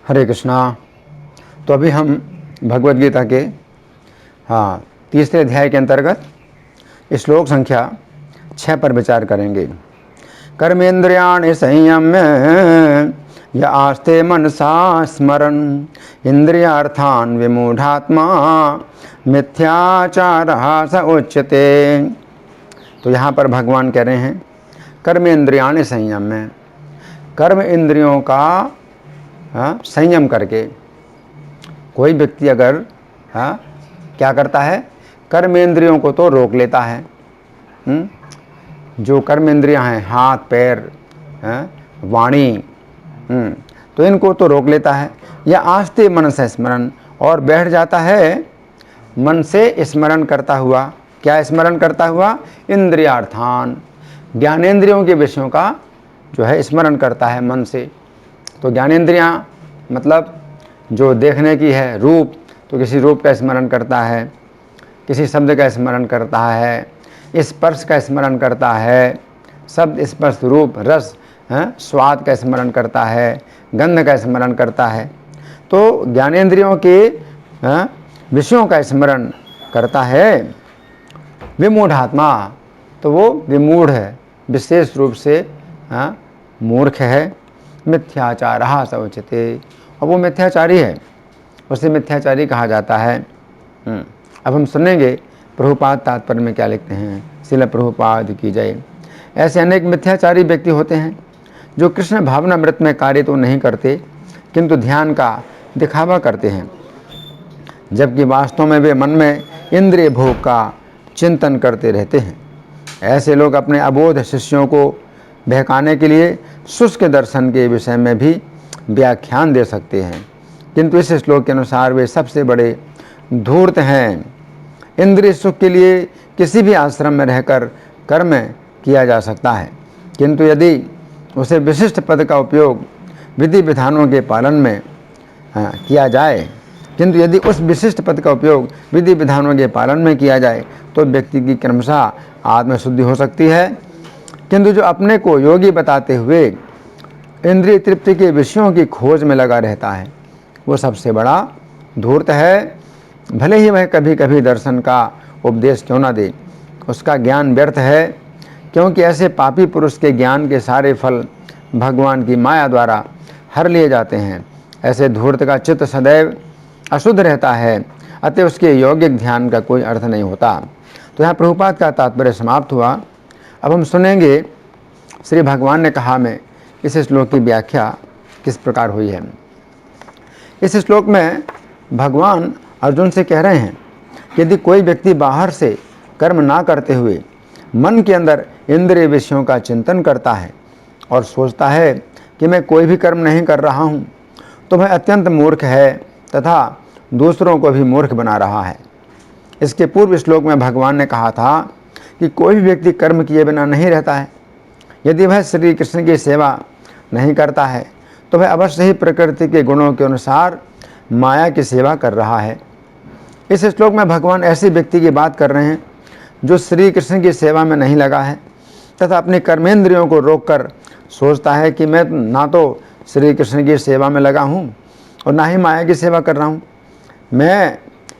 हरे कृष्णा। तो अभी हम भगवद गीता के तीसरे अध्याय के अंतर्गत श्लोक संख्या 6 पर विचार करेंगे। कर्मेन्द्रियाणि संयम्य य आस्ते मनसा स्मरन् इंद्रियार्थान् विमूढ़ात्मा मिथ्याचारः स उच्यते। तो यहाँ पर भगवान कह रहे हैं कर्मेन्द्रियाणि संयम्य, कर्म इंद्रियों का संयम करके कोई व्यक्ति अगर क्या करता है, कर्मेंद्रियों को तो रोक लेता है। जो कर्मेंद्रियां हैं, हाथ पैर वाणी, तो इनको तो रोक लेता है। या आस्ते मन से स्मरण, और बैठ जाता है मन से स्मरण करता हुआ। क्या स्मरण करता हुआ? इंद्रियार्थान, ज्ञानेंद्रियों के विषयों का जो है स्मरण करता है मन से। तो ज्ञानेंद्रियां मतलब जो देखने की है, रूप, तो किसी रूप का स्मरण करता है, किसी शब्द का स्मरण करता है, स्पर्श का स्मरण करता है, शब्द स्पर्श रूप रस स्वाद का स्मरण करता है, गंध का स्मरण करता है। तो ज्ञानेंद्रियों के विषयों का स्मरण करता है। विमूढ़ात्मा, तो वो विमूढ़ है, विशेष रूप से मूर्ख है। मिथ्याचारः स उच्यते, और वो मिथ्याचारी है, उसे मिथ्याचारी कहा जाता है। अब हम सुनेंगे प्रभुपाद तात्पर्य में क्या लिखते हैं। श्रील प्रभुपाद की जय। ऐसे अनेक मिथ्याचारी व्यक्ति होते हैं जो कृष्ण भावनामृत में कार्य तो नहीं करते किंतु ध्यान का दिखावा करते हैं, जबकि वास्तव में वे मन में इंद्रिय भोग का चिंतन करते रहते हैं। ऐसे लोग अपने अबोध शिष्यों को बहकाने के लिए शुष्क दर्शन के विषय में भी व्याख्यान दे सकते हैं, किंतु इस श्लोक के अनुसार वे सबसे बड़े धूर्त हैं। इंद्रिय सुख के लिए किसी भी आश्रम में रहकर कर्म किया जा सकता है, किंतु यदि उसे विशिष्ट पद का उपयोग विधि विधानों के पालन में किया जाए, किंतु यदि उस विशिष्ट पद का उपयोग विधि विधानों के पालन में किया जाए तो व्यक्ति की क्रमशः आत्मशुद्धि हो सकती है। किंतु जो अपने को योगी बताते हुए इंद्रिय तृप्ति के विषयों की खोज में लगा रहता है, वो सबसे बड़ा धूर्त है। भले ही वह कभी कभी दर्शन का उपदेश क्यों ना दे, उसका ज्ञान व्यर्थ है, क्योंकि ऐसे पापी पुरुष के ज्ञान के सारे फल भगवान की माया द्वारा हर लिए जाते हैं। ऐसे धूर्त का चित्त सदैव अशुद्ध रहता है, अतः उसके यौगिक ध्यान का कोई अर्थ नहीं होता। तो यहाँ प्रभुपाद का तात्पर्य समाप्त हुआ। अब हम सुनेंगे श्री भगवान ने कहा में इस श्लोक की व्याख्या किस प्रकार हुई है। इस श्लोक में भगवान अर्जुन से कह रहे हैं कि यदि कोई व्यक्ति बाहर से कर्म ना करते हुए मन के अंदर इंद्रिय विषयों का चिंतन करता है और सोचता है कि मैं कोई भी कर्म नहीं कर रहा हूँ, तो वह अत्यंत मूर्ख है तथा दूसरों को भी मूर्ख बना रहा है। इसके पूर्व श्लोक में भगवान ने कहा था कि कोई भी व्यक्ति कर्म किए बिना नहीं रहता है। यदि वह श्री कृष्ण की सेवा नहीं करता है तो वह अवश्य ही प्रकृति के गुणों के अनुसार माया की सेवा कर रहा है। इस श्लोक में भगवान ऐसे व्यक्ति की बात कर रहे हैं जो श्री कृष्ण की सेवा में नहीं लगा है तथा अपने कर्मेंद्रियों को रोककर सोचता है कि मैं ना तो श्री कृष्ण की सेवा में लगा हूँ और ना ही माया की सेवा कर रहा हूँ, मैं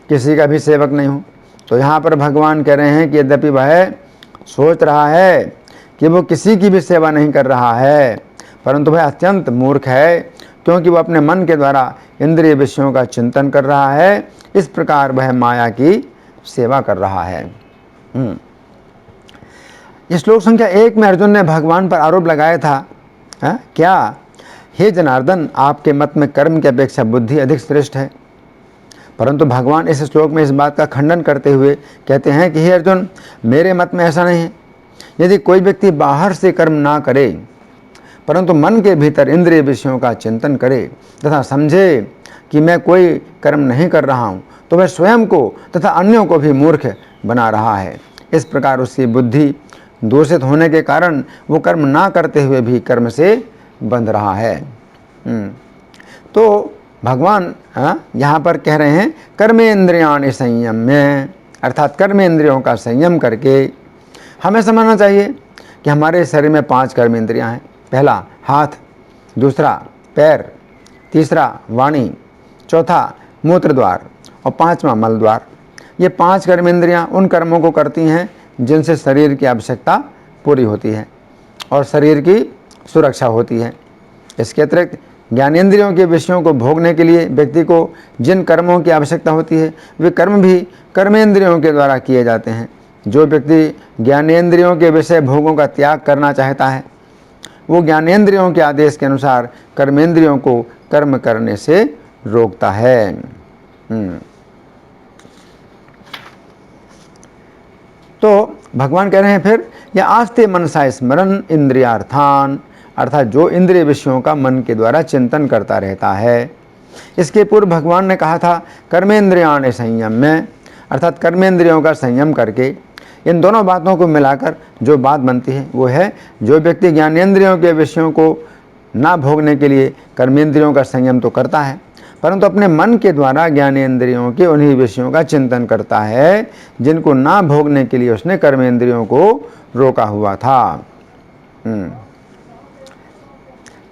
किसी का भी सेवक नहीं हूँ। तो यहाँ पर भगवान कह रहे हैं कि यद्यपि वह सोच रहा है कि वो किसी की भी सेवा नहीं कर रहा है, परंतु वह अत्यंत मूर्ख है, क्योंकि वह अपने मन के द्वारा इंद्रिय विषयों का चिंतन कर रहा है। इस प्रकार वह माया की सेवा कर रहा है। इस श्लोक संख्या 1 में अर्जुन ने भगवान पर आरोप लगाया था, क्या हे जनार्दन, आपके मत में कर्म की अपेक्षा बुद्धि अधिक श्रेष्ठ है। परंतु भगवान इस श्लोक में इस बात का खंडन करते हुए कहते हैं कि हे अर्जुन, मेरे मत में ऐसा नहीं है। यदि कोई व्यक्ति बाहर से कर्म ना करे परंतु मन के भीतर इंद्रिय विषयों का चिंतन करे तथा समझे कि मैं कोई कर्म नहीं कर रहा हूँ, तो वह स्वयं को तथा अन्यों को भी मूर्ख बना रहा है। इस प्रकार उसकी बुद्धि दूषित होने के कारण वो कर्म ना करते हुए भी कर्म से बंध रहा है। तो भगवान यहाँ पर कह रहे हैं कर्मेंद्रियाणि संयम्य, अर्थात कर्मेंद्रियों का संयम करके हमें समझना चाहिए कि हमारे शरीर में 5 कर्मेंद्रियाँ हैं। पहला हाथ, दूसरा पैर, तीसरा वाणी, चौथा मूत्र द्वार और पांचवा मल द्वार। ये 5 कर्मेंद्रियां उन कर्मों को करती हैं जिनसे शरीर की आवश्यकता पूरी होती है और शरीर की सुरक्षा होती है। इसके अतिरिक्त ज्ञानेंद्रियों के विषयों को भोगने के लिए व्यक्ति को जिन कर्मों की आवश्यकता होती है वे कर्म भी कर्मेंद्रियों के द्वारा किए जाते हैं। जो व्यक्ति ज्ञानेंद्रियों के विषय भोगों का त्याग करना चाहता है वो ज्ञानेंद्रियों के आदेश के अनुसार कर्मेंद्रियों को कर्म करने से रोकता है। तो भगवान कह रहे हैं फिर, या आस्ते मनसा स्मरण इंद्रियार्थान, अर्थात जो इंद्रिय विषयों का मन के द्वारा चिंतन करता रहता है। इसके पूर्व भगवान ने कहा था कर्मेंद्रियाण संयम में, अर्थात कर्मेंद्रियों का संयम करके। इन दोनों बातों को मिलाकर जो बात बनती है वो है, जो व्यक्ति ज्ञानेंद्रियों के विषयों को ना भोगने के लिए कर्मेंद्रियों का संयम तो करता है, परंतु अपने मन के द्वारा ज्ञानेंद्रियों के उन्हीं विषयों का चिंतन करता है जिनको ना भोगने के लिए उसने कर्मेंद्रियों को रोका हुआ था।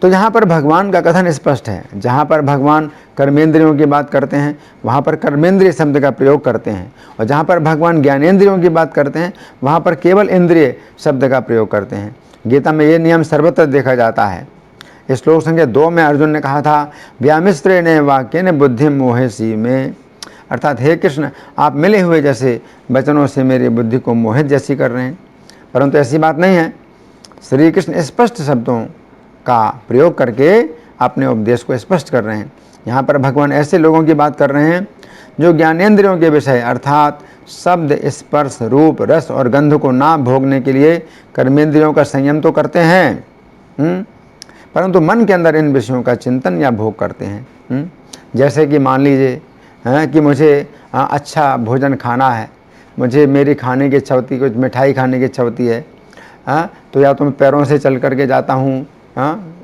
तो यहाँ पर भगवान का कथन स्पष्ट है। जहाँ पर भगवान कर्मेंद्रियों की बात करते हैं वहाँ पर कर्मेंद्रिय शब्द का प्रयोग करते हैं, और जहाँ पर भगवान ज्ञानेंद्रियों की बात करते हैं वहाँ पर केवल इंद्रिय शब्द का प्रयोग करते हैं। गीता में ये नियम सर्वत्र देखा जाता है। इस श्लोक संख्या 2 में अर्जुन ने कहा था व्यामिश्रेण वाक्येन बुद्धि मोहेसी में, अर्थात हे कृष्ण आप मिले हुए जैसे वचनों से मेरी बुद्धि को मोहित जैसी कर रहे हैं, परंतु ऐसी बात नहीं है। श्री कृष्ण स्पष्ट शब्दों का प्रयोग करके अपने उपदेश को स्पष्ट कर रहे हैं। यहाँ पर भगवान ऐसे लोगों की बात कर रहे हैं जो ज्ञानेंद्रियों के विषय अर्थात शब्द, स्पर्श, रूप, रस और गंध को ना भोगने के लिए कर्मेंद्रियों का संयम तो करते हैं, परंतु मन के अंदर इन विषयों का चिंतन या भोग करते हैं। जैसे कि मान लीजिए कि मुझे अच्छा भोजन खाना है, मुझे मेरी खाने की इच्छा होती है, कुछ मिठाई खाने की इच्छा होती है, तो या तो मैं पैरों से चल करके जाता हूँ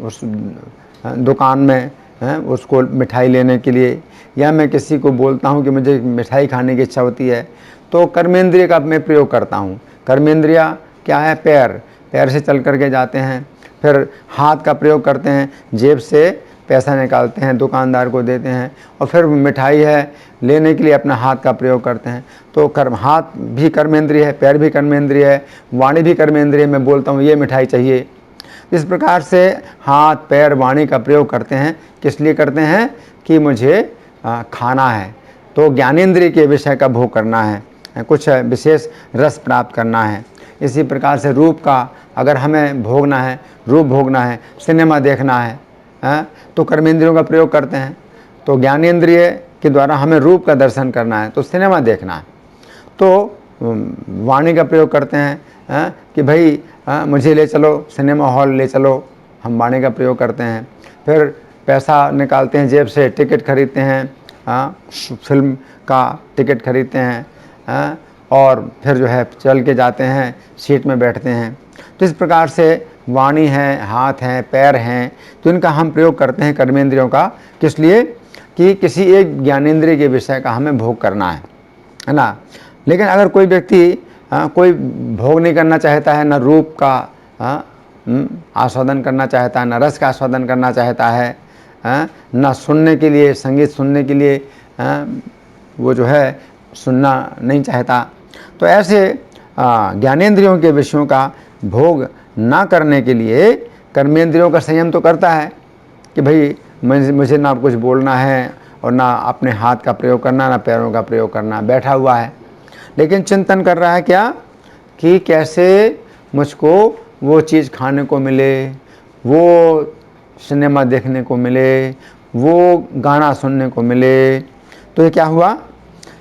उस दुकान में उसको मिठाई लेने के लिए, या मैं किसी को बोलता हूँ कि मुझे मिठाई खाने की इच्छा होती है, तो कर्मेंद्रिय का मैं प्रयोग करता हूँ। कर्मेंद्रिया क्या है? पैर से चल करके जाते हैं, फिर हाथ का प्रयोग करते हैं, जेब से पैसा निकालते हैं, दुकानदार को देते हैं, और फिर मिठाई है लेने के लिए अपना हाथ का प्रयोग करते हैं। तो हाथ भी कर्मेंद्रिय है, पैर भी कर्मेंद्रिय है, वाणी भी कर्मेंद्रिय। मैं बोलता हूँ ये मिठाई चाहिए। इस प्रकार से हाथ, पैर, वाणी का प्रयोग करते हैं। किस लिए करते हैं? कि मुझे खाना है, तो ज्ञानेंद्रिय के विषय का भोग करना है, कुछ विशेष रस प्राप्त करना है। इसी प्रकार से रूप का अगर हमें भोगना है, रूप भोगना है, सिनेमा देखना है, तो कर्मेंद्रियों का प्रयोग करते हैं। तो ज्ञानेंद्रिय के द्वारा हमें रूप का दर्शन करना है तो सिनेमा देखना है, तो वाणी का प्रयोग करते हैं कि भाई मुझे ले चलो सिनेमा हॉल, ले चलो, हम वाणी का प्रयोग करते हैं। फिर पैसा निकालते हैं जेब से, टिकट खरीदते हैं, फिल्म का टिकट खरीदते हैं, और फिर जो है चल के जाते हैं, सीट में बैठते हैं। तो इस प्रकार से वाणी है, हाथ हैं, पैर हैं, तो इनका हम प्रयोग करते हैं कर्मेंद्रियों का। किस लिए? कि किसी एक ज्ञानेंद्रिय के विषय का हमें भोग करना है ना। लेकिन अगर कोई व्यक्ति कोई भोग नहीं करना चाहता है, न रूप का आस्वादन करना चाहता है, न रस का आस्वादन करना चाहता है, न सुनने के लिए, संगीत सुनने के लिए वो जो है सुनना नहीं चाहता, तो ऐसे ज्ञानेंद्रियों के विषयों का भोग ना करने के लिए कर्मेंद्रियों का संयम तो करता है कि भाई मुझे ना कुछ बोलना है और ना अपने हाथ का प्रयोग करना, ना पैरों का प्रयोग करना। बैठा हुआ है लेकिन चिंतन कर रहा है क्या? कि कैसे मुझको वो चीज़ खाने को मिले, वो सिनेमा देखने को मिले, वो गाना सुनने को मिले। तो ये क्या हुआ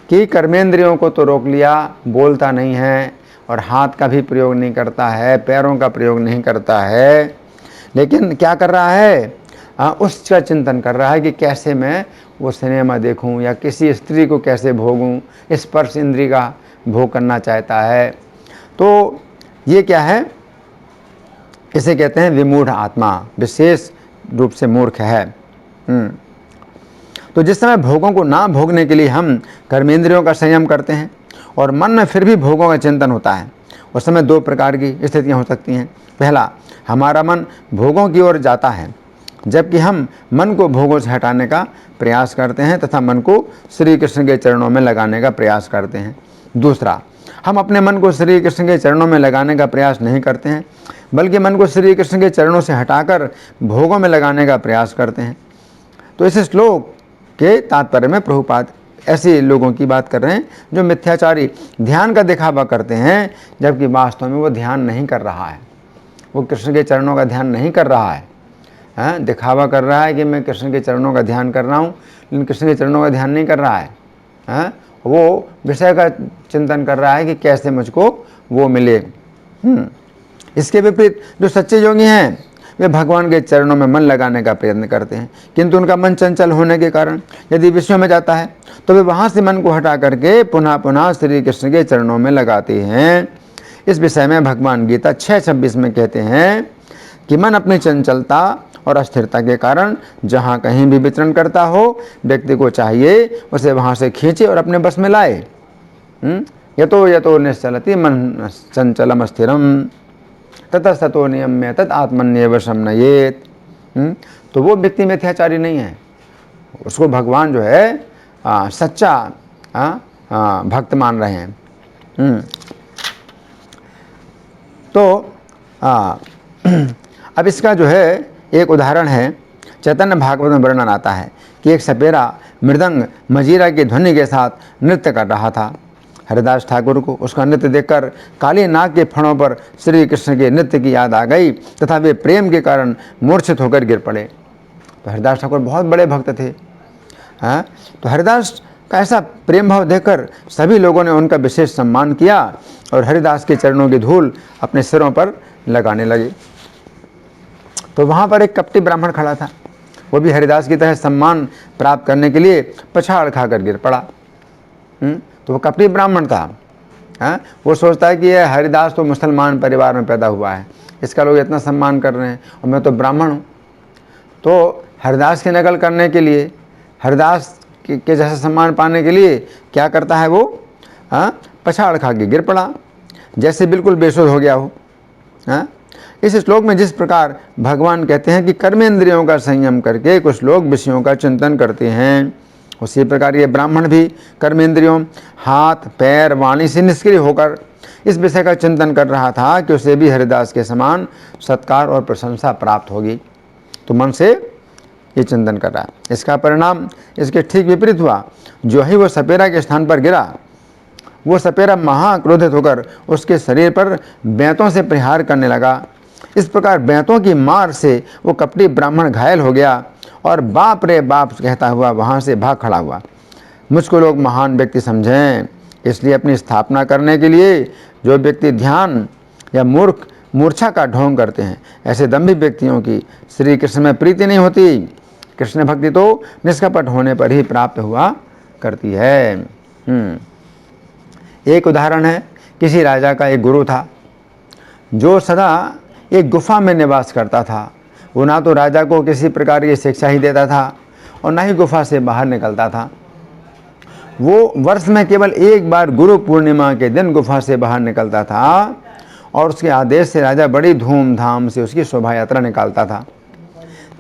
कि कर्मेंद्रियों को तो रोक लिया, बोलता नहीं है और हाथ का भी प्रयोग नहीं करता है, पैरों का प्रयोग नहीं करता है, लेकिन क्या कर रहा है? उसका चिंतन कर रहा है कि कैसे मैं वो सिनेमा देखूं या किसी स्त्री को कैसे भोगूं। स्पर्श इंद्रिय का भोग करना चाहता है। तो ये क्या है? इसे कहते हैं विमूढ़ आत्मा, विशेष रूप से मूर्ख है। तो जिस समय भोगों को ना भोगने के लिए हम कर्मेंद्रियों का संयम करते हैं और मन में फिर भी भोगों का चिंतन होता है, उस समय 2 प्रकार की स्थितियां हो सकती हैं। पहला, हमारा मन भोगों की ओर जाता है जबकि हम मन को भोगों से हटाने का प्रयास करते हैं तथा मन को श्री कृष्ण के चरणों में लगाने का प्रयास करते हैं। दूसरा, हम अपने मन को श्री कृष्ण के चरणों में लगाने का प्रयास नहीं करते हैं, बल्कि मन को श्री कृष्ण के चरणों से हटाकर भोगों में लगाने का प्रयास करते हैं। तो इस श्लोक के तात्पर्य में प्रभुपाद ऐसे लोगों की बात कर रहे हैं जो मिथ्याचारी ध्यान का दिखावा करते हैं, जबकि वास्तव में वो ध्यान नहीं कर रहा है, वो कृष्ण के चरणों का ध्यान नहीं कर रहा है। दिखावा कर रहा है कि मैं कृष्ण के चरणों का ध्यान कर रहा हूँ, लेकिन कृष्ण के चरणों का ध्यान नहीं कर रहा है। वो विषय का चिंतन कर रहा है कि कैसे मुझको वो मिले। इसके विपरीत जो सच्चे योगी हैं वे भगवान के चरणों में मन लगाने का प्रयत्न करते हैं, किंतु उनका मन चंचल होने के कारण यदि विषयों में जाता है तो वे वहाँ से मन को हटा करके पुनः पुनः श्री कृष्ण के चरणों में लगाते हैं। इस विषय में भगवान गीता 6:26 में कहते हैं कि मन अपनी चंचलता और अस्थिरता के कारण जहाँ कहीं भी विचरण करता हो, व्यक्ति को चाहिए उसे वहाँ से खींचे और अपने बस में लाए। यतो निश्चलति मन चंचलम स्थिरम ततस्ततो नियम्य तत् आत्मन्येव शमनयेत। तो वो व्यक्ति मिथ्याचारी नहीं है, उसको भगवान जो है सच्चा भक्त मान रहे हैं। तो अब इसका जो है एक उदाहरण है, चैतन्य भागवत में वर्णन आता है कि एक सपेरा मृदंग मजीरा की ध्वनि के साथ नृत्य कर रहा था। हरिदास ठाकुर को उसका नृत्य देखकर काली नाग के फणों पर श्री कृष्ण के नृत्य की याद आ गई तथा वे प्रेम के कारण मूर्छित होकर गिर पड़े। तो हरिदास ठाकुर बहुत बड़े भक्त थे। तो हरिदास का ऐसा प्रेम भाव देखकर सभी लोगों ने उनका विशेष सम्मान किया और हरिदास के चरणों की धूल अपने सिरों पर लगाने लगे। तो वहाँ पर एक कपटी ब्राह्मण खड़ा था, वो भी हरिदास की तरह सम्मान प्राप्त करने के लिए पछाड़ खाकर गिर पड़ा। तो वो कपटी ब्राह्मण था। वो सोचता है कि यह हरिदास तो मुसलमान परिवार में पैदा हुआ है, इसका लोग इतना सम्मान कर रहे हैं और मैं तो ब्राह्मण हूँ। तो हरिदास की नकल करने के लिए, हरिदास के जैसा सम्मान पाने के लिए क्या करता है वो, पछाड़ खा के गिर पड़ा, जैसे बिल्कुल बेसुध हो गया हो। इस श्लोक में जिस प्रकार भगवान कहते हैं कि कर्मेंद्रियों का संयम करके कुछ लोग विषयों का चिंतन करते हैं, उसी प्रकार ये ब्राह्मण भी कर्मेंद्रियों हाथ पैर वाणी से निष्क्रिय होकर इस विषय का चिंतन कर रहा था कि उसे भी हरिदास के समान सत्कार और प्रशंसा प्राप्त होगी। तो मन से ये चिंतन कर रहा है। इसका परिणाम इसके ठीक विपरीत हुआ। जो ही वो सपेरा के स्थान पर गिरा, वो सपेरा महाक्रोधित होकर उसके शरीर पर बैंतों से प्रहार करने लगा। इस प्रकार बैंतों की मार से वो कपटी ब्राह्मण घायल हो गया और बाप रे बाप कहता हुआ वहाँ से भाग खड़ा हुआ। मुझको लोग महान व्यक्ति समझें, इसलिए अपनी स्थापना करने के लिए जो व्यक्ति ध्यान या मूर्छा का ढोंग करते हैं, ऐसे दम्भी व्यक्तियों की श्री कृष्ण में प्रीति नहीं होती। कृष्ण भक्ति तो निष्कपट होने पर ही प्राप्त हुआ करती है। एक उदाहरण है, किसी राजा का एक गुरु था जो सदा एक गुफा में निवास करता था। वो ना तो राजा को किसी प्रकार की शिक्षा ही देता था और ना ही गुफा से बाहर निकलता था। वो वर्ष में केवल एक बार गुरु पूर्णिमा के दिन गुफा से बाहर निकलता था और उसके आदेश से राजा बड़ी धूमधाम से उसकी शोभा यात्रा निकालता था।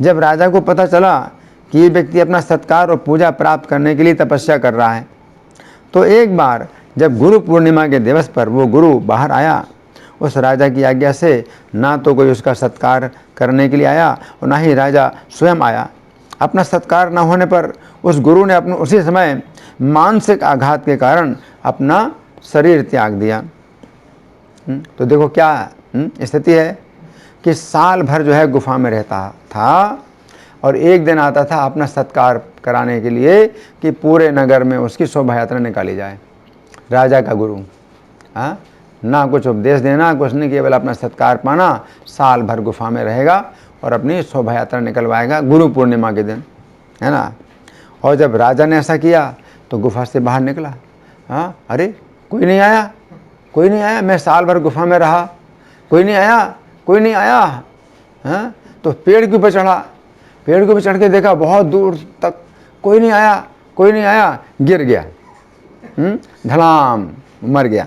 जब राजा को पता चला कि ये व्यक्ति अपना सत्कार और पूजा प्राप्त करने के लिए तपस्या कर रहा है, तो एक बार जब गुरु पूर्णिमा के दिवस पर वो गुरु बाहर आया, उस राजा की आज्ञा से ना तो कोई उसका सत्कार करने के लिए आया और ना ही राजा स्वयं आया। अपना सत्कार न होने पर उस गुरु ने अपने उसी समय मानसिक आघात के कारण अपना शरीर त्याग दिया। तो देखो क्या स्थिति है कि साल भर जो है गुफा में रहता था और एक दिन आता था अपना सत्कार कराने के लिए कि पूरे नगर में उसकी शोभा यात्रा निकाली जाए। राजा का गुरु, ना कुछ उपदेश देना, कुछ नहीं, केवल अपना सत्कार पाना, साल भर गुफा में रहेगा और अपनी शोभा यात्रा निकलवाएगा गुरु पूर्णिमा के दिन, है ना। और जब राजा ने ऐसा किया तो गुफा से बाहर निकला। अरे कोई नहीं आया, कोई नहीं आया, मैं साल भर गुफा में रहा, कोई नहीं आया, कोई नहीं आया। तो पेड़ के ऊपर चढ़ा, पेड़ के ऊपर चढ़ के देखा बहुत दूर तक कोई नहीं आया, कोई नहीं आया, गिर गया, धड़ाम मर गया।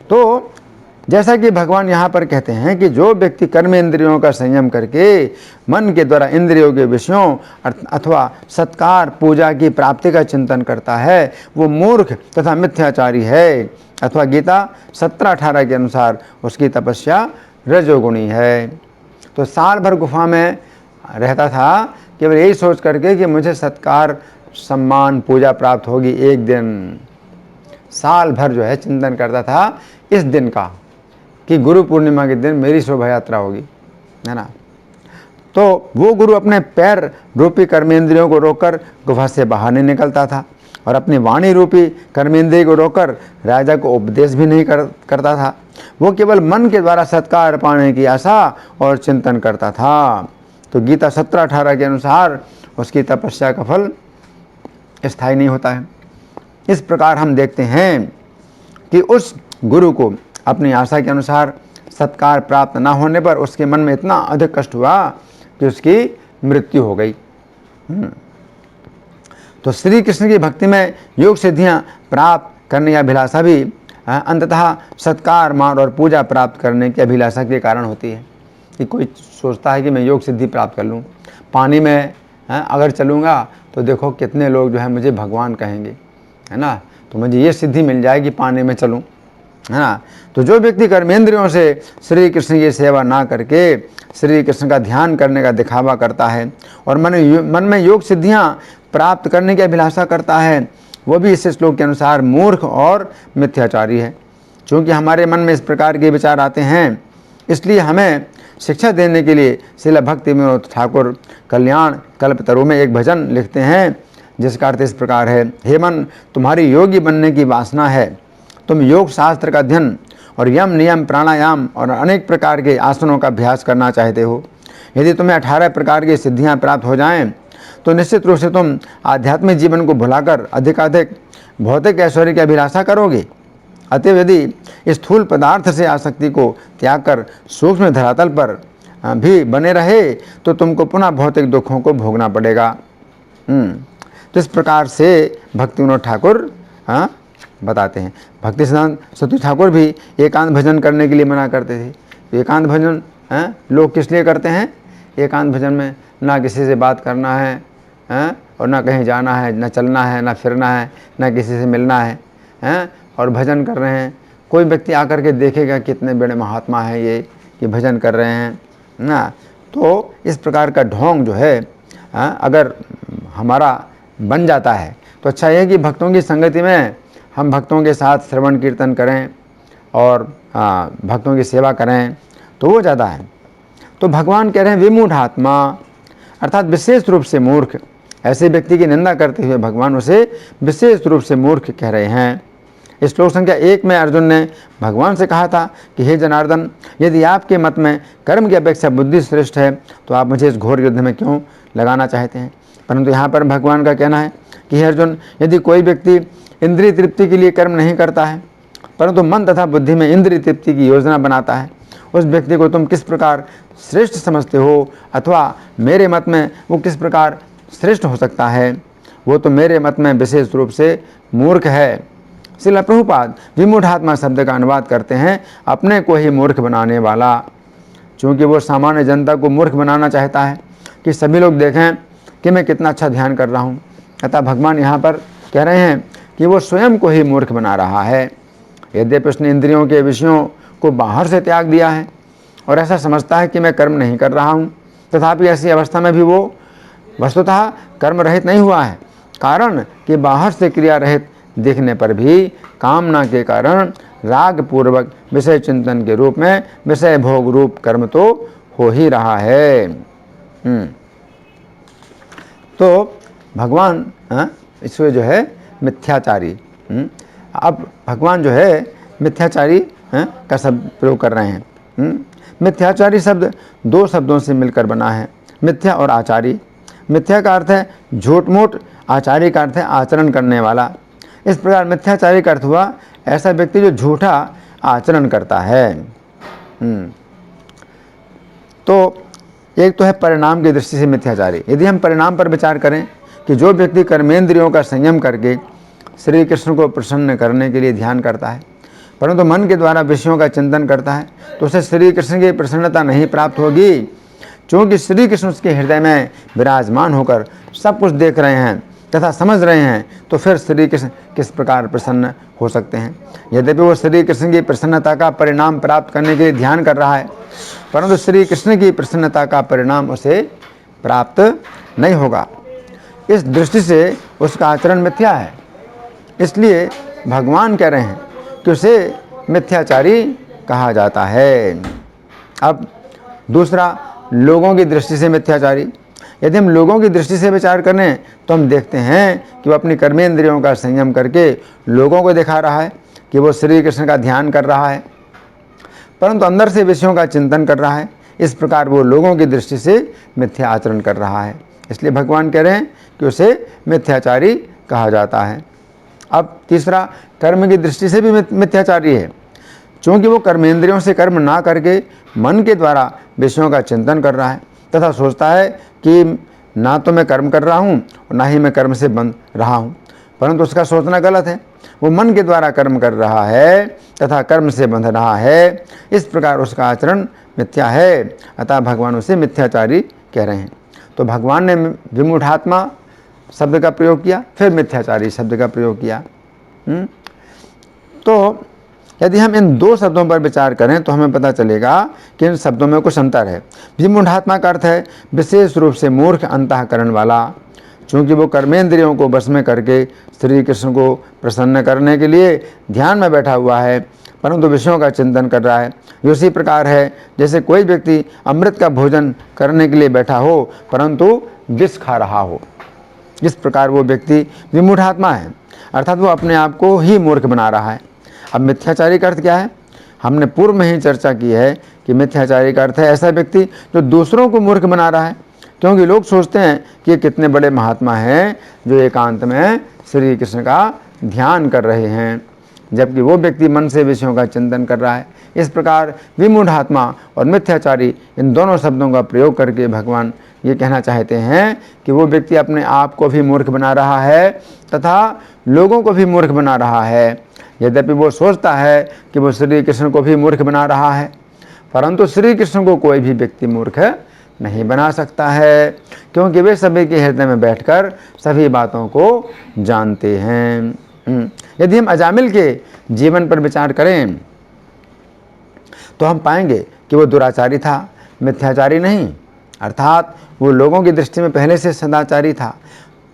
तो जैसा कि भगवान यहाँ पर कहते हैं कि जो व्यक्ति कर्मेंद्रियों का संयम करके मन के द्वारा इंद्रियों के विषयों अथवा सत्कार पूजा की प्राप्ति का चिंतन करता है, वो मूर्ख तथा मिथ्याचारी है, अथवा गीता 17-18 के अनुसार उसकी तपस्या रजोगुणी है। तो साल भर गुफा में रहता था केवल यही सोच करके कि मुझे सत्कार सम्मान पूजा प्राप्त होगी एक दिन। साल भर जो है चिंतन करता था इस दिन का कि गुरु पूर्णिमा के दिन मेरी शोभा यात्रा होगी, है ना। तो वो गुरु अपने पैर रूपी कर्मेंद्रियों को रोककर गुफा से बाहर नहीं निकलता था और अपनी वाणी रूपी कर्मेंद्रिय को रोककर राजा को उपदेश भी नहीं करता था। वो केवल मन के द्वारा सत्कार पाने की आशा और चिंतन करता था। तो गीता 17-18 के अनुसार उसकी तपस्या का फल स्थायी नहीं होता है। इस प्रकार हम देखते हैं कि उस गुरु को अपनी आशा के अनुसार सत्कार प्राप्त न होने पर उसके मन में इतना अधिक कष्ट हुआ कि उसकी मृत्यु हो गई। तो श्री कृष्ण की भक्ति में योग सिद्धियां प्राप्त करने की अभिलाषा भी अंततः सत्कार मान और पूजा प्राप्त करने की अभिलाषा के कारण होती है। कि कोई सोचता है कि मैं योग सिद्धि प्राप्त कर लूँ, पानी में अगर चलूँगा तो देखो कितने लोग जो है मुझे भगवान कहेंगे, है ना, तो मुझे ये सिद्धि मिल जाएगी पानी में चलूँ, है ना। तो जो व्यक्ति कर्मेंद्रियों से श्री कृष्ण की सेवा ना करके श्री कृष्ण का ध्यान करने का दिखावा करता है और मन में योग सिद्धियां प्राप्त करने की अभिलाषा करता है, वो भी इस श्लोक के अनुसार मूर्ख और मिथ्याचारी है। क्योंकि हमारे मन में इस प्रकार के विचार आते हैं, इसलिए हमें शिक्षा देने के लिए श्रील भक्ति विनोद ठाकुर कल्याण कल्पतरु में एक भजन लिखते हैं जिसका अर्थ इस प्रकार है। हे मन, तुम्हारी योगी बनने की वासना है, तुम योग शास्त्र का अध्ययन और यम नियम प्राणायाम और अनेक प्रकार के आसनों का अभ्यास करना चाहते हो। यदि तुम्हें 18 प्रकार की सिद्धियां प्राप्त हो जाएं, तो निश्चित रूप से तुम आध्यात्मिक जीवन को भुलाकर अधिकाधिक भौतिक ऐश्वर्य की अभिलाषा करोगे। अतएव यदि स्थूल पदार्थ से आसक्ति को त्याग कर सूक्ष्म धरातल पर भी बने रहे तो तुमको पुनः भौतिक दुखों को भोगना पड़ेगा। तो इस प्रकार से भक्ति विनोद ठाकुर बताते हैं। भक्ति सिद्धांत सती ठाकुर भी एकांत भजन करने के लिए मना करते थे। तो एकांत भजन लोग किस लिए करते हैं? एकांत भजन में ना किसी से बात करना है और ना कहीं जाना है, ना चलना है, ना फिरना है, ना किसी से मिलना है और भजन कर रहे हैं। कोई व्यक्ति आकर के देखेगा कितने बड़े महात्मा हैं ये कि भजन कर रहे हैं ना। तो इस प्रकार का ढोंग जो है अगर हमारा बन जाता है तो अच्छा है कि भक्तों की संगति में हम भक्तों के साथ श्रवण कीर्तन करें और भक्तों की सेवा करें तो वो ज़्यादा है। तो भगवान कह रहे हैं विमूढ़ आत्मा अर्थात विशेष रूप से मूर्ख, ऐसे व्यक्ति की निंदा करते हुए भगवान उसे विशेष रूप से मूर्ख कह रहे हैं। इस श्लोक संख्या 1 में अर्जुन ने भगवान से कहा था कि हे जनार्दन, यदि आपके मत में कर्म की अपेक्षा बुद्धि श्रेष्ठ है तो आप मुझे इस घोर युद्ध में क्यों लगाना चाहते हैं। परंतु यहाँ पर भगवान का कहना है कि हे अर्जुन, यदि कोई व्यक्ति इंद्रिय तृप्ति के लिए कर्म नहीं करता है परंतु मन तथा बुद्धि में इंद्रिय तृप्ति की योजना बनाता है, उस व्यक्ति को तुम किस प्रकार श्रेष्ठ समझते हो अथवा मेरे मत में वो किस प्रकार श्रेष्ठ हो सकता है। वो तो मेरे मत में विशेष रूप से मूर्ख है। श्रील प्रभुपाद विमूढ़ात्मा शब्द का अनुवाद करते हैं अपने को ही मूर्ख बनाने वाला। चूँकि वो सामान्य जनता को मूर्ख बनाना चाहता है कि सभी लोग देखें कि मैं कितना अच्छा ध्यान कर रहा हूँ, अतः भगवान यहाँ पर कह रहे हैं कि वो स्वयं को ही मूर्ख बना रहा है। यद्यपि उसने इंद्रियों के विषयों को बाहर से त्याग दिया है और ऐसा समझता है कि मैं कर्म नहीं कर रहा हूँ, तथापि ऐसी अवस्था में भी वो वस्तुतः कर्म रहित नहीं हुआ है। कारण कि बाहर से क्रिया रहित दिखने पर भी कामना के कारण राग पूर्वक विषय चिंतन के रूप में विषय भोग रूप कर्म तो हो ही रहा है। तो भगवान इसमें जो है मिथ्याचारी, अब भगवान जो है मिथ्याचारी का शब्द प्रयोग कर रहे हैं। मिथ्याचारी शब्द 2 शब्दों से मिलकर बना है, मिथ्या और आचारी। मिथ्या का अर्थ है झूठ मूठ, आचारी का अर्थ है आचरण करने वाला। इस प्रकार मिथ्याचारी का अर्थ हुआ ऐसा व्यक्ति जो झूठा आचरण करता है। तो एक तो है परिणाम की दृष्टि से मिथ्याचारी। यदि हम परिणाम पर विचार करें कि जो व्यक्ति कर्मेंद्रियों का संयम करके श्री कृष्ण को प्रसन्न करने के लिए ध्यान करता है परंतु मन के द्वारा विषयों का चिंतन करता है तो उसे श्री कृष्ण की प्रसन्नता नहीं प्राप्त होगी, क्योंकि श्री कृष्ण उसके हृदय में विराजमान होकर सब कुछ देख रहे हैं तथा समझ रहे हैं, तो फिर श्री कृष्ण किस प्रकार प्रसन्न हो सकते हैं। यद्यपि वो श्री कृष्ण की प्रसन्नता का परिणाम प्राप्त करने के लिए ध्यान कर रहा है, परंतु श्री कृष्ण की प्रसन्नता का परिणाम उसे प्राप्त नहीं होगा। इस दृष्टि से उसका आचरण मिथ्या है। इसलिए भगवान कह रहे हैं कि उसे मिथ्याचारी कहा जाता है। अब दूसरा, लोगों की दृष्टि से मिथ्याचारी। यदि हम लोगों की दृष्टि से विचार करें तो हम देखते हैं कि वो अपनी कर्मेंद्रियों का संयम करके लोगों को दिखा रहा है कि वो श्री कृष्ण का ध्यान कर रहा है, परंतु अंदर से विषयों का चिंतन कर रहा है। इस प्रकार वो लोगों की दृष्टि से मिथ्या आचरण कर रहा है। इसलिए भगवान कह रहे हैं कि उसे मिथ्याचारी कहा जाता है। अब तीसरा, कर्म की दृष्टि से भी मिथ्याचारी है, क्योंकि वो कर्मेंद्रियों से कर्म ना करके मन के द्वारा विषयों का चिंतन कर रहा है तथा सोचता है कि ना तो मैं कर्म कर रहा हूँ और ना ही मैं कर्म से बंध रहा हूँ, परंतु उसका सोचना गलत है। वो मन के द्वारा कर्म कर रहा है तथा कर्म से बंध रहा है। इस प्रकार उसका आचरण मिथ्या है, अतः भगवान उसे मिथ्याचारी कह रहे हैं। तो भगवान ने विमूढ़ात्मा शब्द का प्रयोग किया, फिर मिथ्याचारी शब्द का प्रयोग किया। तो यदि हम इन दो शब्दों पर विचार करें तो हमें पता चलेगा कि इन शब्दों में कुछ अंतर है। विमूढ़ात्मा का अर्थ है विशेष रूप से मूर्ख अंतःकरण वाला, चूँकि वो कर्मेंद्रियों को बस में करके श्री कृष्ण को प्रसन्न करने के लिए ध्यान में बैठा हुआ है, परंतु विषयों का चिंतन कर रहा है। ये उसी प्रकार है जैसे कोई व्यक्ति अमृत का भोजन करने के लिए बैठा हो परंतु विष खा रहा हो। इस प्रकार वो व्यक्ति विमूढ़ात्मा है, अर्थात वो अपने आप को ही मूर्ख बना रहा है। अब मिथ्याचारी का अर्थ क्या है? हमने पूर्व में ही चर्चा की है कि मिथ्याचारी का अर्थ है ऐसा व्यक्ति जो दूसरों को मूर्ख बना रहा है, क्योंकि लोग सोचते हैं कि ये कितने बड़े महात्मा हैं जो एकांत में श्री कृष्ण का ध्यान कर रहे हैं, जबकि वो व्यक्ति मन से विषयों का चिंतन कर रहा है। इस प्रकार विमूढ़ात्मा और मिथ्याचारी इन दोनों शब्दों का प्रयोग करके भगवान ये कहना चाहते हैं कि वो व्यक्ति अपने आप को भी मूर्ख बना रहा है तथा लोगों को भी मूर्ख बना रहा है। यद्यपि वो सोचता है कि वो श्री कृष्ण को भी मूर्ख बना रहा है, परंतु श्री कृष्ण को कोई भी व्यक्ति मूर्ख नहीं बना सकता है, क्योंकि वे सभी के हृदय में बैठकर सभी बातों को जानते हैं। यदि हम अजामिल के जीवन पर विचार करें तो हम पाएंगे कि वो दुराचारी था, मिथ्याचारी नहीं। अर्थात वो लोगों की दृष्टि में पहले से सदाचारी था,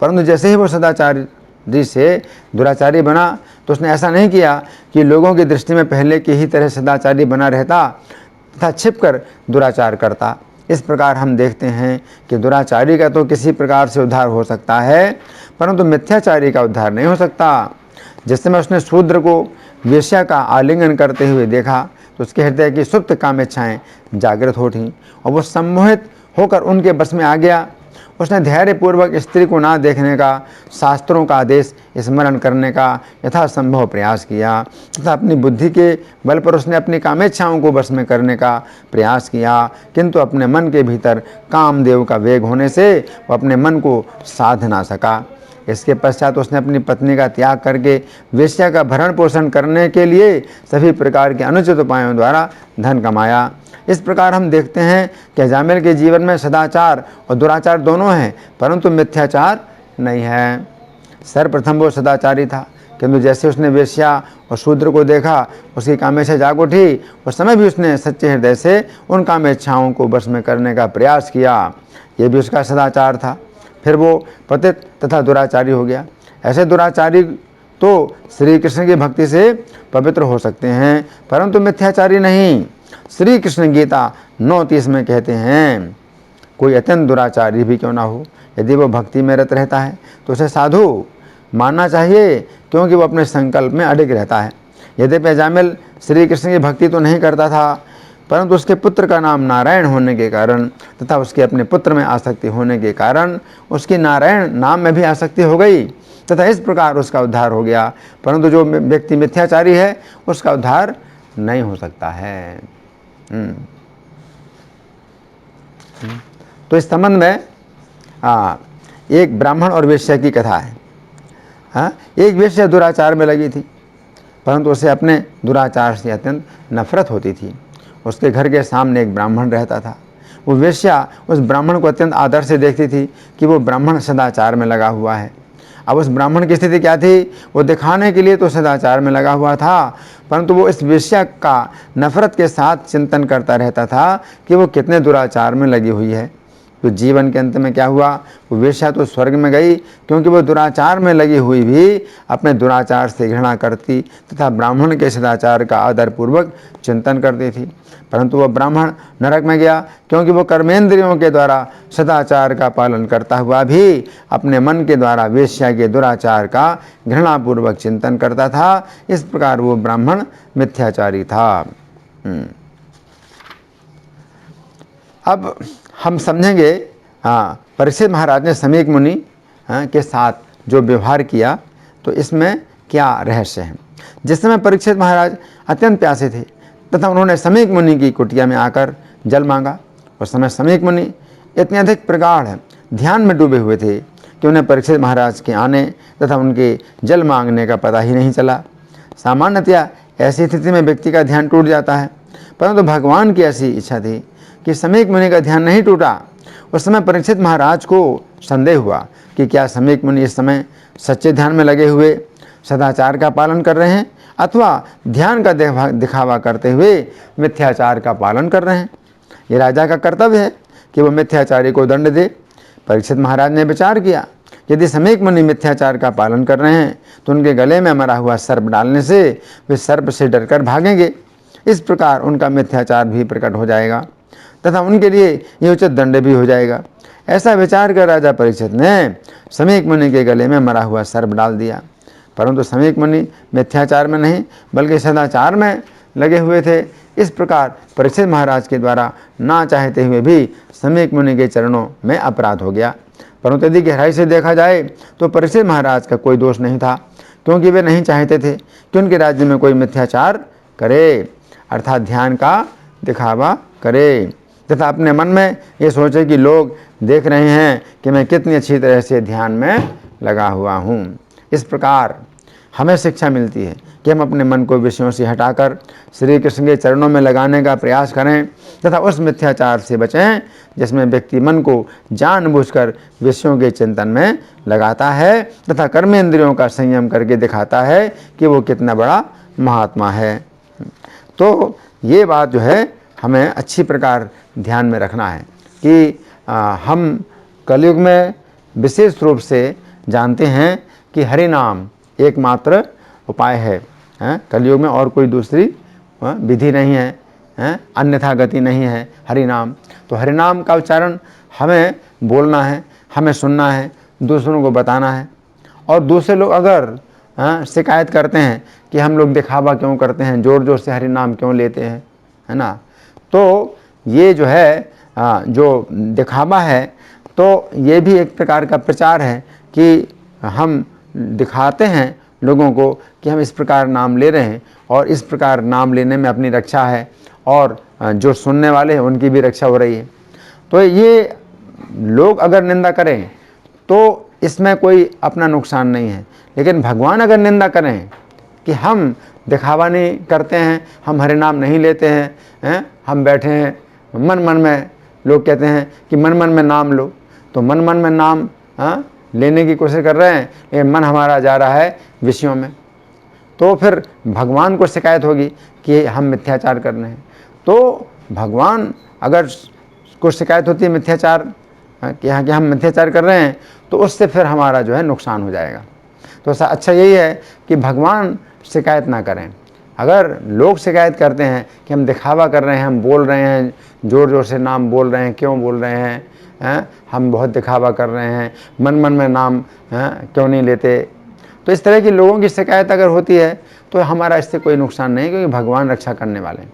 परंतु जैसे ही वो सदाचारी से दुराचारी बना तो उसने ऐसा नहीं किया कि लोगों की दृष्टि में पहले की ही तरह सदाचारी बना रहता तथा छिपकर दुराचार करता। इस प्रकार हम देखते हैं कि दुराचारी का तो किसी प्रकार से उद्धार हो सकता है, परंतु मिथ्याचारी का उद्धार नहीं हो सकता। जिस समय उसने शूद्र को वेश्या का आलिंगन करते हुए देखा तो उसके हृदय की सुप्त कामेच्छाएं जागृत हो उठीं और वो सम्मोहित होकर उनके बस में आ गया। उसने धैर्यपूर्वक स्त्री को ना देखने का, शास्त्रों का आदेश स्मरण करने का यथासंभव प्रयास किया तथा अपनी बुद्धि के बल पर उसने अपनी कामेच्छाओं को बस में करने का प्रयास किया, किंतु अपने मन के भीतर कामदेव का वेग होने से वह अपने मन को साध ना सका। इसके पश्चात उसने अपनी पत्नी का त्याग करके वेश्या का भरण पोषण करने के लिए सभी प्रकार के अनुचित उपायों द्वारा धन कमाया। इस प्रकार हम देखते हैं कि अजामिल के जीवन में सदाचार और दुराचार दोनों हैं, परंतु मिथ्याचार नहीं है। सर्वप्रथम वो सदाचारी था, किंतु जैसे उसने वेश्या और शूद्र को देखा उसकी कामेच्छा जाग उठी। उस समय भी उसने सच्चे हृदय से उन कामेच्छाओं को बस में करने का प्रयास किया। ये भी उसका सदाचार था। फिर वो पतित तथा दुराचारी हो गया। ऐसे दुराचारी तो श्री कृष्ण की भक्ति से पवित्र हो सकते हैं, परंतु मिथ्याचारी नहीं। श्री कृष्ण गीता 9:30 में कहते हैं, कोई अत्यंत दुराचारी भी क्यों ना हो, यदि वो भक्ति में रत रहता है तो उसे साधु मानना चाहिए, क्योंकि वो अपने संकल्प में अडिग रहता है। यद्यपि अजामिल श्री कृष्ण की भक्ति तो नहीं करता था, परंतु उसके पुत्र का नाम नारायण होने के कारण तथा उसके अपने पुत्र में आसक्ति होने के कारण उसकी नारायण नाम में भी आसक्ति हो गई तथा इस प्रकार उसका उद्धार हो गया। परंतु जो व्यक्ति मिथ्याचारी है उसका उद्धार नहीं हो सकता है। तो इस संबंध में एक ब्राह्मण और वेश्या की कथा है। एक वेश्या दुराचार में लगी थी, परंतु उसे अपने दुराचार से अत्यंत नफरत होती थी। उसके घर के सामने एक ब्राह्मण रहता था। वो वेश्या उस ब्राह्मण को अत्यंत आदर से देखती थी कि वो ब्राह्मण सदाचार में लगा हुआ है। अब उस ब्राह्मण की स्थिति क्या थी? वो दिखाने के लिए तो सदाचार में लगा हुआ था, परंतु वो इस वेश्या का नफरत के साथ चिंतन करता रहता था कि वो कितने दुराचार में लगी हुई है। तो जीवन के अंत में क्या हुआ? वो वेश्या तो स्वर्ग में गई, क्योंकि वो दुराचार में लगी हुई भी अपने दुराचार से घृणा करती तथा ब्राह्मण के सदाचार का आदरपूर्वक चिंतन करती थी। परंतु वह ब्राह्मण नरक में गया, क्योंकि वो कर्मेंद्रियों के द्वारा सदाचार का पालन करता हुआ भी अपने मन के द्वारा वेश्या के दुराचार का घृणापूर्वक चिंतन करता था। इस प्रकार वो ब्राह्मण मिथ्याचारी था। अब हम समझेंगे परीक्षित महाराज ने समीक मुनि के साथ जो व्यवहार किया, तो इसमें क्या रहस्य है। जिस समय परीक्षित महाराज अत्यंत प्यासे थे तथा उन्होंने समीक मुनि की कुटिया में आकर जल मांगा, उस समय समीक मुनि इतने अधिक प्रगाढ़ ध्यान में डूबे हुए थे कि उन्हें परीक्षित महाराज के आने तथा उनके जल मांगने का पता ही नहीं चला। सामान्यतया ऐसी स्थिति में व्यक्ति का ध्यान टूट जाता है, परंतु भगवान की ऐसी इच्छा थी कि समीक मुनि का ध्यान नहीं टूटा। उस समय परीक्षित महाराज को संदेह हुआ कि क्या समीक मुनि इस समय सच्चे ध्यान में लगे हुए सदाचार का पालन कर रहे हैं अथवा ध्यान का दिखावा करते हुए मिथ्याचार का पालन कर रहे हैं। ये राजा का कर्तव्य है कि वो मिथ्याचारी को दंड दे। परीक्षित महाराज ने विचार किया, यदि समीक मुनि मिथ्याचार का पालन कर रहे हैं तो उनके गले में मरा हुआ सर्प डालने से वे सर्प से डरकर भागेंगे। इस प्रकार उनका मिथ्याचार भी प्रकट हो जाएगा तथा उनके लिए ये उचित दंड भी हो जाएगा। ऐसा विचार कर राजा परीक्षित ने समीक मुनि के गले में मरा हुआ सर्प डाल दिया। परंतु समीक मुनि मिथ्याचार में नहीं बल्कि सदाचार में लगे हुए थे। इस प्रकार परीक्षित महाराज के द्वारा ना चाहते हुए भी समीक मुनि के चरणों में अपराध हो गया। परंतु यदि गहराई से देखा जाए तो परीक्षित महाराज का कोई दोष नहीं था, क्योंकि वे नहीं चाहते थे कि उनके राज्य में कोई मिथ्याचार करे, अर्थात ध्यान का दिखावा करे तथा अपने मन में ये सोचे कि लोग देख रहे हैं कि मैं कितनी अच्छी तरह से ध्यान में लगा हुआ हूँ। इस प्रकार हमें शिक्षा मिलती है कि हम अपने मन को विषयों से हटाकर श्री कृष्ण के चरणों में लगाने का प्रयास करें तथा उस मिथ्याचार से बचें जिसमें व्यक्ति मन को जानबूझकर विषयों के चिंतन में लगाता है तथा कर्मेंद्रियों का संयम करके दिखाता है कि वो कितना बड़ा महात्मा है। तो ये बात जो है हमें अच्छी प्रकार ध्यान में रखना है कि हम कलयुग में विशेष रूप से जानते हैं कि हरि नाम एकमात्र उपाय है। कलयुग में और कोई दूसरी विधि नहीं है, अन्यथा गति नहीं है हरि नाम। तो हरि नाम का उच्चारण हमें बोलना है, हमें सुनना है, दूसरों को बताना है। और दूसरे लोग अगर शिकायत करते हैं कि हम लोग दिखावा क्यों करते हैं, जोर जोर से हरि नाम क्यों लेते हैं, है ना, तो ये जो है जो दिखावा है, तो ये भी एक प्रकार का प्रचार है कि हम दिखाते हैं लोगों को कि हम इस प्रकार नाम ले रहे हैं और इस प्रकार नाम लेने में अपनी रक्षा है और जो सुनने वाले हैं उनकी भी रक्षा हो रही है। तो ये लोग अगर निंदा करें तो इसमें कोई अपना नुकसान नहीं है, लेकिन भगवान अगर निंदा करें कि हम दिखावा नहीं करते हैं, हम हरि नाम नहीं लेते हैं, हम बैठे हैं मन मन में, लोग कहते हैं कि मन मन में नाम लो, तो मन मन में नाम लेने की कोशिश कर रहे हैं लेकिन मन हमारा जा रहा है विषयों में, तो फिर भगवान को शिकायत होगी कि हम मिथ्याचार कर रहे हैं। तो भगवान अगर को शिकायत होती है मिथ्याचार कि हाँ कि हम मिथ्याचार कर रहे हैं, तो उससे फिर हमारा जो है नुकसान हो जाएगा। तो अच्छा यही है कि भगवान शिकायत ना करें। अगर लोग शिकायत करते हैं कि हम दिखावा कर रहे हैं, हम बोल रहे हैं, जोर जोर से नाम बोल रहे हैं, क्यों बोल रहे हैं, हम बहुत दिखावा कर रहे हैं, मन मन में नाम क्यों नहीं लेते, तो इस तरह की लोगों की शिकायत अगर होती है तो हमारा इससे कोई नुकसान नहीं, क्योंकि भगवान रक्षा करने वाले हैं।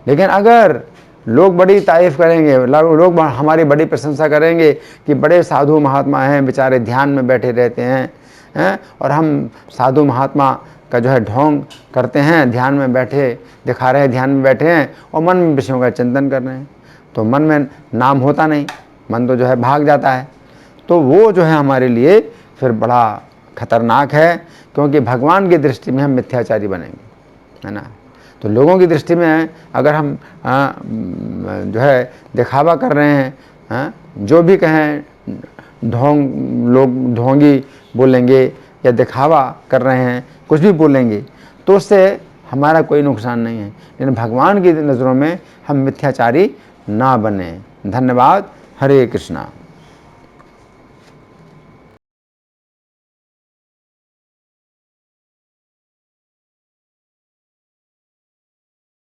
लेकिन अगर लोग बड़ी तारीफ़ करेंगे, लोग हमारी बड़ी प्रशंसा करेंगे कि बड़े साधु महात्मा हैं, बेचारे ध्यान में बैठे रहते हैं, और हम साधु महात्मा का जो है ढोंग करते हैं, ध्यान में बैठे दिखा रहे हैं, ध्यान में बैठे हैं और मन में विषयों का चिंतन कर रहे हैं, तो मन में नाम होता नहीं, मन तो जो है भाग जाता है। तो वो जो है हमारे लिए फिर बड़ा खतरनाक है, क्योंकि भगवान की दृष्टि में हम मिथ्याचारी बनेंगे, है ना। तो लोगों की दृष्टि में अगर हम जो है दिखावा कर रहे हैं, जो भी कहें लोग ढोंगी बोलेंगे या दिखावा कर रहे हैं, कुछ भी बोलेंगे, तो उससे हमारा कोई नुकसान नहीं है। लेकिन भगवान की नज़रों में हम मिथ्याचारी ना बने। धन्यवाद। हरे कृष्णा।